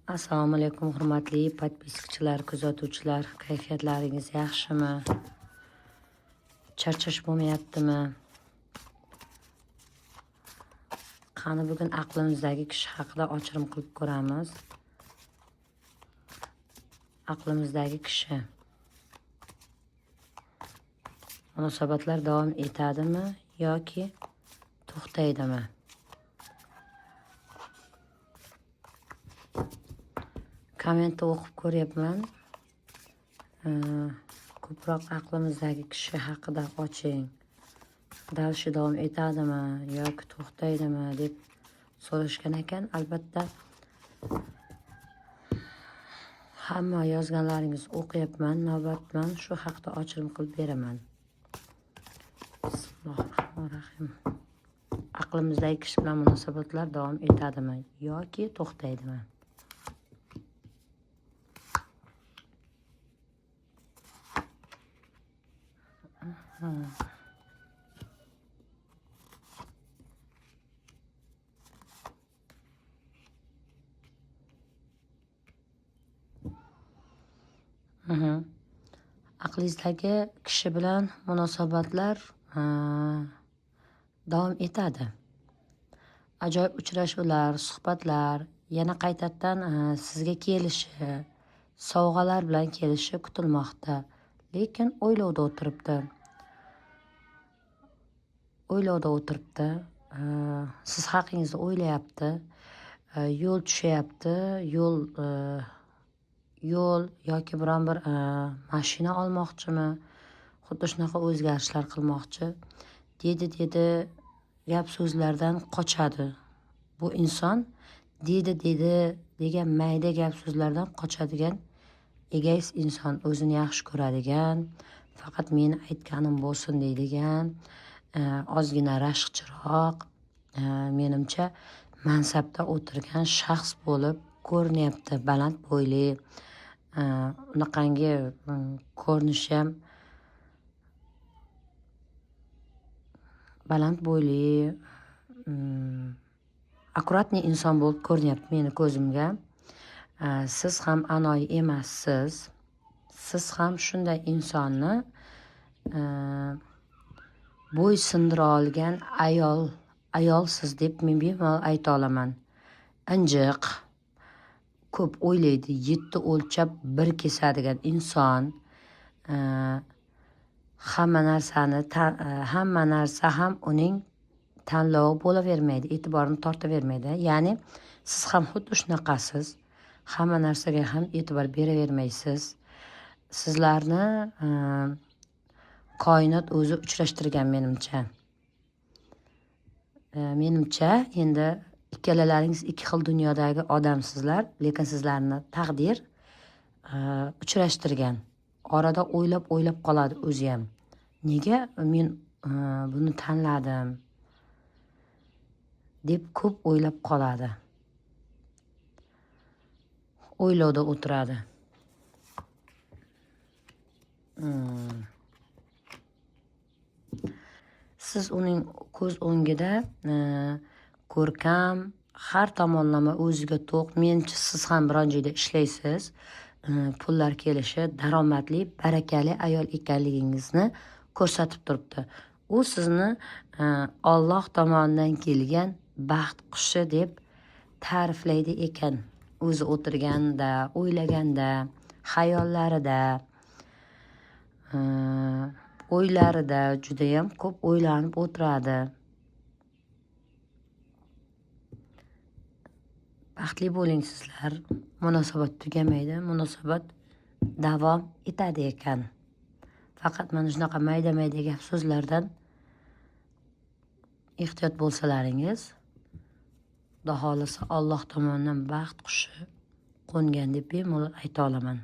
Assalomu alaykum hurmatli podpiskchilar, kuzatuvchilar. Kayfiyatlaringiz yaxshimi? Charchash bo'lmayaptimi? Qani bugun aqlimizdagi kishi haqida ochirim qilib ko'ramiz. Aqlimizdagi kishi munosabatlar davom etadimi yoki to'xtaydimi? Kommentni o'qib ko'ryapman. Ko'proq aqlimizdagi kishi haqida oching. Dal shu davom etadimi yoki to'xtaydimi deb so'rashgan ekan. Albatta hamma yozganlaringiz o'qiyapman, navbatman shu haqida ochirim qilib beraman. Bismillahirrohmanirrohim. Aqlimizdagi kishi bilan munosabatlar davom etadimi yoki to'xtaydimi? Aqlingizdagi kishi bilan munosabatlar davom etadi. Ajoyib uchrashuvlar, suhbatlar, yana qaytadan sizga kelishi, sovg'alar bilan kelishi kutilmoqda. Lekin o'ylovda o'tiribdi. Siz haqingizda o'ylayapti. Yo'l tushyapti, yo'l yoki biron bir mashina olmoqchimi? Xuddi shunaqa o'zgarishlar qilmoqchi. Dedi gap so'zlardan qochadi. Bu inson dedi degan mayda gap so'zlardan qochadigan egoist inson, o'zini yaxshi ko'radigan, faqat meni aytganim bo'lsin deydigan, ozgina rashkchiroq, menimcha mansabda o'tirgan shaxs bo'lib ko'rinyapti. Baland bo'yli, unaqangi ko'rinishi ham baland bo'yli, akkuratniy inson bo'lib ko'rinyapti meni ko'zimga. Siz ham anoyi emassiz. Siz ham shunday insonni bo'y sindira olgan ayolsiz deb men bemalol ayta olaman. Injiq, ko'p o'ylaydi, 7 o'lchab 1 kesadigan inson. Hamma narsa ham uning tanlovi bo'lavermaydi, e'tiborini tortavermaydi. Ya'ni siz ham xuddi shunaqasiz. Hamma narsaga ham e'tibor beravermaysiz. Sizlarni koinot o'zi uchrashtirgan menimcha. Menimcha endi ikkalalaringiz ikki xil dunyodagi odamsizlar, lekin sizlarni taqdir uchrashtirgan. Orada o'ylab qoladi o'zi ham. Nega men buni tanladim deb ko'p o'ylab qoladi. O'ylovda o'tiradi. Siz uning ko'z o'ngida ko'rkam, har tomonlama o'ziga to'q. Menimcha siz ham biron joyda ishlaysiz. Pullar kelishi, daromadli, barakali ayol ekanligingizni ko'rsatib turibdi. U sizni Alloh tomonidan kelgan baxt qushi deb ta'riflaydi ekan. O'zi o'tirganda, o'ylaganda, xayollarida, o'ylarida judayam ko'p o'ylanib o'tiradi. Baxtli bo'ling sizlar. Munosabat tugamaydi, munosabat davom etadi ekan. Faqat mana shunaqa mayda gap so'zlardan ehtiyot bo'lsalaringiz, Xudo xolisa Alloh tomonidan baxt qushi qo'ngan deb bemalol ayta olaman.